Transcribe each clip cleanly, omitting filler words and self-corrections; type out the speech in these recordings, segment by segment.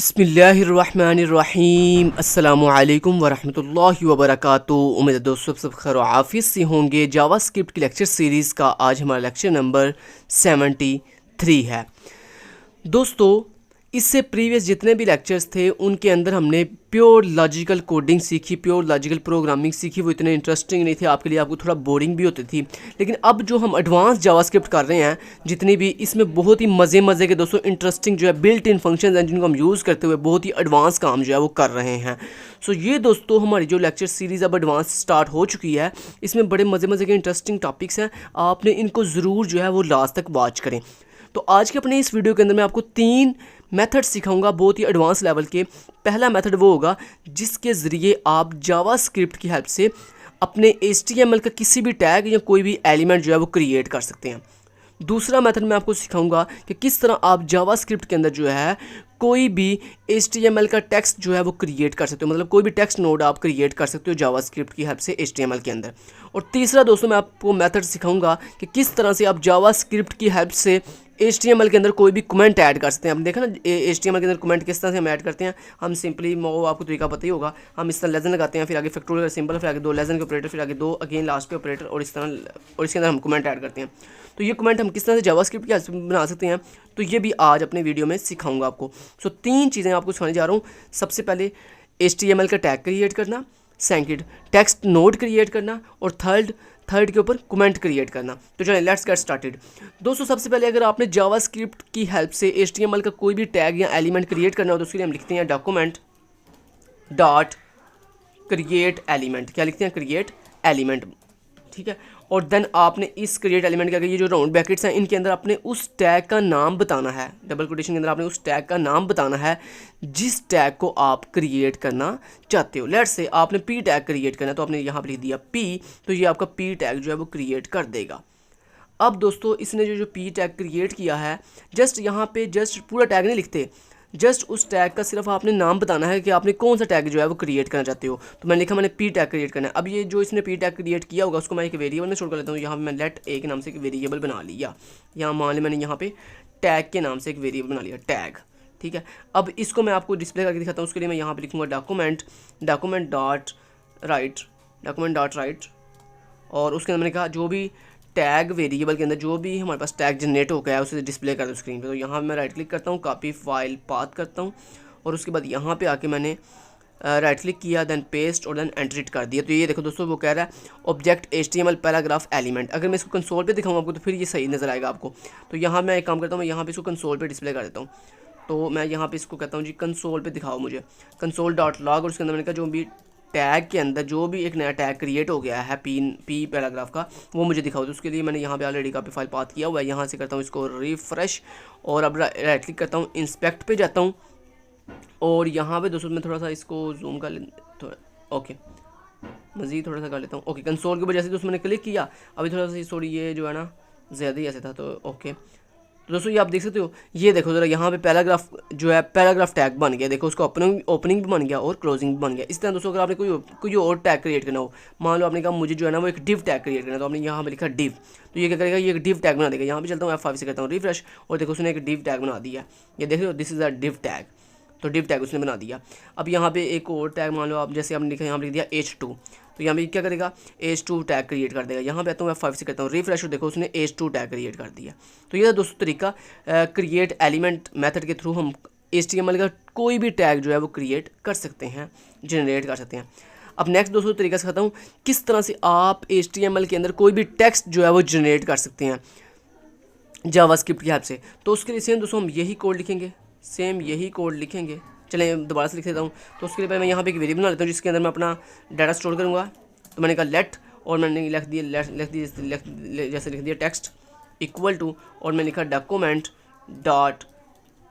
बिस्मिल्लाहिर्रहमानिर्रहीम अस्सलामुअलैकुम वरहमतुल्लाहि वबरकातुहू। उम्मीद है दोस्तों सब खैर आफियत से होंगे। जावास्क्रिप्ट की लेक्चर सीरीज़ का आज हमारा लेक्चर नंबर 73 है। दोस्तों इससे प्रीवियस जितने भी लेक्चर्स थे उनके अंदर हमने प्योर लॉजिकल कोडिंग सीखी, प्योर लॉजिकल प्रोग्रामिंग सीखी। वो इतने इंटरेस्टिंग नहीं थे आपके लिए, आपको थोड़ा बोरिंग भी होती थी। लेकिन अब जो हम एडवांस जावास्क्रिप्ट कर रहे हैं जितनी भी, इसमें बहुत ही मज़े के दोस्तों इंटरेस्टिंग जो है बिल्ट इन फंक्शंस हैं जिनको हम यूज़ करते हुए बहुत ही एडवांस काम जो है वो कर रहे हैं। सो ये दोस्तों हमारी जो लेक्चर सीरीज़ अब एडवांस स्टार्ट हो चुकी है, इसमें बड़े मज़े के इंटरेस्टिंग टॉपिक्स हैं। आपने इनको ज़रूर जो है वो लास्ट तक वॉच करें। तो आज के अपने इस वीडियो के अंदर मैं आपको 3 मेथड सिखाऊंगा बहुत ही एडवांस लेवल के। पहला मेथड वो होगा जिसके ज़रिए आप जावास्क्रिप्ट की हेल्प से अपने HTML का किसी भी टैग या कोई भी एलिमेंट जो है वो क्रिएट कर सकते हैं। दूसरा मेथड मैं आपको सिखाऊंगा कि किस तरह आप जावास्क्रिप्ट के अंदर जो है कोई भी HTML का टेक्स्ट जो है वो क्रिएट कर सकते हो, मतलब कोई भी टेक्स्ट नोड आप क्रिएट कर सकते हो जावास्क्रिप्ट की हेल्प से HTML के अंदर। और तीसरा दोस्तों मैं आपको मेथड सिखाऊंगा कि किस तरह से आप जावास्क्रिप्ट की हेल्प से HTML के अंदर कोई भी कमेंट ऐड कर सकते हैं। आपने देखा ना HTML के अंदर कमेंट किस तरह से हम ऐड करते हैं। हम सिंपली वो आपको तरीका पता ही होगा, हम इस तरह लेजन लगाते हैं, फिर आगे फैक्टोरियल सिंबल, फिर आगे 2 लेजन के ऑपरेटर, फिर आगे 2 अगेन लास्ट पे ऑपरेटर, और इस तरह, और इसके अंदर हम कमेंट ऐड करते हैं। तो ये कमेंट हम किस तरह से जावास्क्रिप्ट की हेल्प से बना सकते हैं, तो ये भी आज अपने वीडियो में सिखाऊंगा आपको। सो 3 चीज़ें आपको सिखाने जा रहा हूँ। सबसे पहले HTML का टैग क्रिएट करना, सेकंड टेक्स्ट नोड क्रिएट करना, और थर्ड के ऊपर कमेंट क्रिएट करना। तो चलिए लेट्स गेट स्टार्टेड। दोस्तों सबसे पहले अगर आपने जावास्क्रिप्ट की हेल्प से HTML का कोई भी टैग या एलिमेंट क्रिएट करना हो तो उसके लिए हम लिखते हैं डॉक्यूमेंट डॉट क्रिएट एलिमेंट। क्या लिखते हैं? क्रिएट एलिमेंट, ठीक है। और देन आपने इस क्रिएट एलिमेंट के आगे ये जो राउंड ब्रैकेट्स हैं इनके अंदर आपने उस टैग का नाम बताना है, डबल कोटेशन के अंदर आपने उस टैग का नाम बताना है जिस टैग को आप क्रिएट करना चाहते हो। लेट्स से आपने पी टैग क्रिएट करना है तो आपने यहाँ पर लिख दिया पी, तो ये आपका पी टैग जो है वो क्रिएट कर देगा। अब दोस्तों इसने जो पी टैग क्रिएट किया है, जस्ट यहाँ पे जस्ट पूरा टैग नहीं लिखते, जस्ट उस टैग का सिर्फ आपने नाम बताना है कि आपने कौन सा टैग जो है वो क्रिएट करना चाहते हो। तो मैंने लिखा मैंने पी टैग क्रिएट करना है। अब ये जो इसने पी टैग क्रिएट किया होगा उसको मैं एक वेरिएबल में स्टोर कर लेता हूँ। यहाँ पे मैं लेट ए के नाम से एक वेरिएबल बना लिया। यहाँ मान लिया मैंने यहाँ पे टैग के नाम से एक वेरिएबल बना लिया, टैग, ठीक है। अब इसको मैं आपको डिस्प्ले करके दिखाता हूँ। उसके लिए मैं यहाँ पर लिखूँगा डॉक्यूमेंट डॉट राइट, और उसके अंदर मैंने कहा जो भी टैग वेरिएबल के अंदर जो भी हमारे पास टैग जनरेट हो गया है उसे डिस्प्ले कर दो स्क्रीन पे। तो यहाँ मैं राइट क्लिक करता हूँ, कॉपी फाइल पाथ करता हूँ, और उसके बाद यहाँ पे आके मैंने राइट क्लिक किया, देन पेस्ट, और देन एंटर कर दिया। तो ये देखो दोस्तों वो कह रहा है ऑब्जेक्ट HTML पैराग्राफ एलिमेंट। अगर मैं इसको कंसोल पे दिखाऊँ आपको तो फिर ये सही नज़र आएगा आपको। तो यहाँ मैं एक काम करता हूँ, मैं यहाँ पे इसको कंसोल पे डिस्प्ले कर देता हूँ। तो मैं यहाँ पे इसको कहता हूँ जी कंसोल पे दिखाओ मुझे, कंसोल डॉट लॉग, और उसके अंदर मैंने कहा जो भी टैग के अंदर जो भी एक नया टैग क्रिएट हो गया है पी पैराग्राफ का वो मुझे दिखाओ। तो उसके लिए मैंने यहाँ पे ऑलरेडी कॉपी फाइल पाथ किया हुआ है। यहाँ से करता हूँ इसको रिफ्रेश, और अब राइट क्लिक करता हूँ, इंस्पेक्ट पे जाता हूँ, और यहाँ पे दोस्तों मैं थोड़ा सा इसको जूम कर थोड़ा, ओके, मज़ीद थोड़ा सा कर लेता हूँ। ओके, कंसोल की वजह से दोस्तों मैंने क्लिक किया, अभी थोड़ा सा सॉरी ये जो है ना ज़्यादा ही ऐसे था, तो ओके। तो दोस्तों ये आप देख सकते हो, ये देखो ज़रा यहाँ पे पैराग्राफ जो है पैराग्राफ टैग बन गया। देखो उसका ओपनिंग भी बन गया और क्लोजिंग भी बन गया। इस तरह दोस्तों अगर आपने कोई और टैग क्रिएट करना हो, मान लो आपने कहा मुझे जो है ना वो एक डिव टैग क्रिएट करना है, तो आपने यहाँ पे लिखा डिव, तो ये क्या करेगा, ये एक डिव टैग बना देगा। यहाँ पे चलता हूँ F5 से करता हूँ रिफ्रेश, और देखो उसने एक डिव टैग बना दिया। ये देख रहे हो, this is a div tag, तो डिव टैग उसने बना दिया। अब यहाँ पे एक और टैग मान लो आप, जैसे आपने लिखा यहाँ पे लिख दिया H2, तो यहाँ पे क्या करेगा H2 टैग क्रिएट कर देगा। यहाँ पे आता हूँ F5 से करता हूँ रिफ्रेश, और देखो उसने H2 टैग क्रिएट कर दिया। तो ये दोस्तों तरीका क्रिएट एलिमेंट मेथड के थ्रू हम HTML का कोई भी टैग जो है वो क्रिएट कर सकते हैं, जनरेट कर सकते हैं। अब नेक्स्ट दोस्तों तरीका सिखाता हूँ किस तरह से आप HTML के अंदर कोई भी टेक्स्ट जो है वो जनरेट कर सकते हैं जावास्क्रिप्ट की हेल्प से। तो उसके लिए सेम दोस्तों हम यही कोड लिखेंगे, चलें दोबारा से लिख देता हूँ। तो उसके लिए पहले मैं यहाँ पे एक वेरिएबल बना लेता हूँ जिसके अंदर मैं अपना डाटा स्टोर करूँगा। तो मैंने कहा लेट, और मैंने जैसे लिख दिया टेक्स्ट इक्वल टू, और मैंने लिखा डॉक्यूमेंट डॉट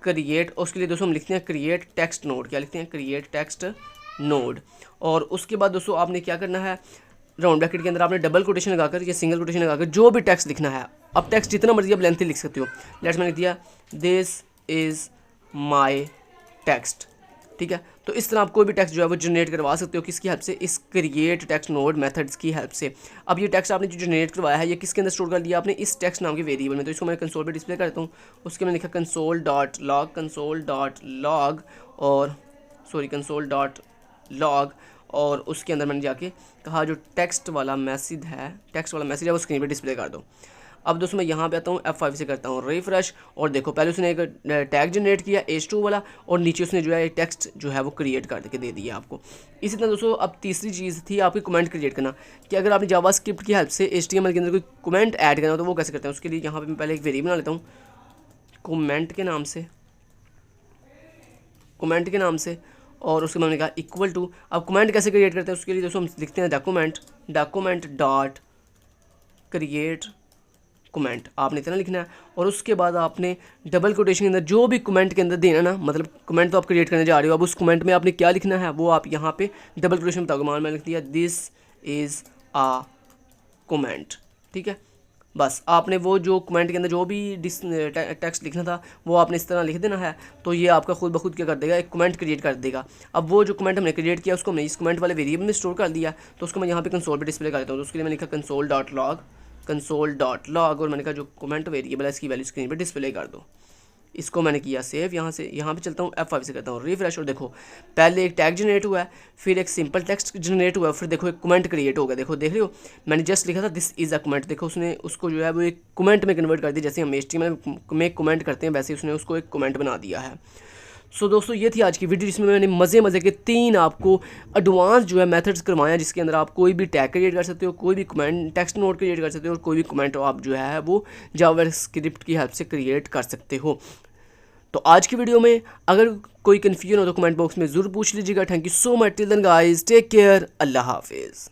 क्रिएट। उसके लिए दोस्तों हम लिखते हैं क्रिएट टेक्स्ट नोड। क्या लिखते हैं? Create text node. और उसके बाद दोस्तों आपने क्या करना है, राउंड ब्रैकेट के अंदर आपने डबल कोटेशन लगाकर या सिंगल कोटेशन लगाकर जो भी टेक्स्ट लिखना है, अब टेक्स्ट जितना मर्जी आप लेंथी लिख सकते हो। लेट्स मैंने लिख दिया दिस इज़ माई टेक्स्ट, ठीक है। तो इस तरह आप कोई भी टेक्स्ट जो है वो जनरेट करवा सकते हो, किसकी हेल्प से? इस क्रिएट टेक्स्ट नोड मेथड्स की हेल्प से। अब ये टेक्स्ट आपने जो जनरेट करवाया है ये किसके अंदर स्टोर कर लिया आपने? इस टेक्स्ट नाम के वेरिएबल में। तो इसको मैं कंसोल पे डिस्प्ले करता हूँ। उसके मैं लिखा कंसोल डॉट लॉग, और कंसोल डॉट लॉग, और उसके अंदर मैंने जाके कहा जो टेक्स्ट वाला मैसेज है वो स्क्रीन पे डिस्प्ले कर दो। अब दोस्तों मैं यहाँ पे आता हूँ F5 से करता हूँ रिफ्रेश, और देखो पहले उसने एक टैग जनरेट किया H2 वाला, और नीचे उसने जो है टेक्स्ट जो है वो क्रिएट करके दे दिया आपको। इसी तरह दोस्तों अब तीसरी चीज़ थी आपकी कमेंट क्रिएट करना, कि अगर आपने जावास्क्रिप्ट की हेल्प से HTML के अंदर कोई कमेंट ऐड करना हो तो वो कैसे करते हैं। उसके लिए यहाँ पर मैं पहले एक वेरिएबल बना लेता हूँ कमेंट के नाम से, और उसके बाद मैंने कहा इक्वल टू। अब कमेंट कैसे क्रिएट करते हैं उसके लिए दोस्तों हम लिखते हैं डॉक्यूमेंट डॉट क्रिएट कमेंट, आपने इतना लिखना है, और उसके बाद आपने डबल कोटेशन के अंदर जो भी कमेंट के अंदर देना ना, मतलब कमेंट तो आप क्रिएट करने जा रहे हो, अब उस कमेंट में आपने क्या लिखना है वो आप यहाँ पे डबल कोटेशन बताओगे। मान मैंने लिख दिया दिस इज़ आ कमेंट, ठीक है। बस आपने वो जो कमेंट के अंदर जो भी टेक्स्ट लिखना था वो आपने इस तरह लिख देना है, तो ये आपका खुद ब खुद क्या कर देगा, एक कमेंट क्रिएट कर देगा। अब वो जो कमेंट हमने क्रिएट किया उसको हमने इस कमेंट वाले वेरिएबल में स्टोर कर दिया, तो उसको मैं यहाँ पे कंसोल पे डिस्प्ले कर देता हूँ। तो उसके लिए मैंने लिखा कंसोल डॉट लॉग, और मैंने कहा जो कमेंट वेरिएबल है इसकी वैल्यू स्क्रीन पे डिस्प्ले कर दो। इसको मैंने किया सेव। यहाँ पे चलता हूँ F5 से करता हूँ रिफ्रेश, और देखो पहले एक टैग जनरेट हुआ है, फिर एक सिंपल टेक्स्ट जनरेट हुआ है, फिर देखो एक कमेंट क्रिएट हो गया। देखो देख रहे हो, मैंने जस्ट लिखा था दिस इज़ अ कमेंट, देखो उसने उसको जो है वो एक कमेंट में कन्वर्ट कर दिया। जैसे हम HTML में कमेंट करते हैं वैसे उसने उसको एक कमेंट बना दिया है। सो दोस्तों ये थी आज की वीडियो, जिसमें मैंने मज़े के 3 आपको एडवांस जो है मेथड्स करवाया, जिसके अंदर आप कोई भी टैग क्रिएट कर सकते हो, कोई भी कमेंट टेक्स्ट नोट क्रिएट कर सकते हो, और कोई भी कमेंट आप जो है वो जावास्क्रिप्ट की हेल्प से क्रिएट कर सकते हो। तो आज की वीडियो में अगर कोई कन्फ्यूजन हो तो कमेंट बॉक्स में ज़रूर पूछ लीजिएगा। Thank you so much, till then guys, take care, अल्लाह हाफिज़।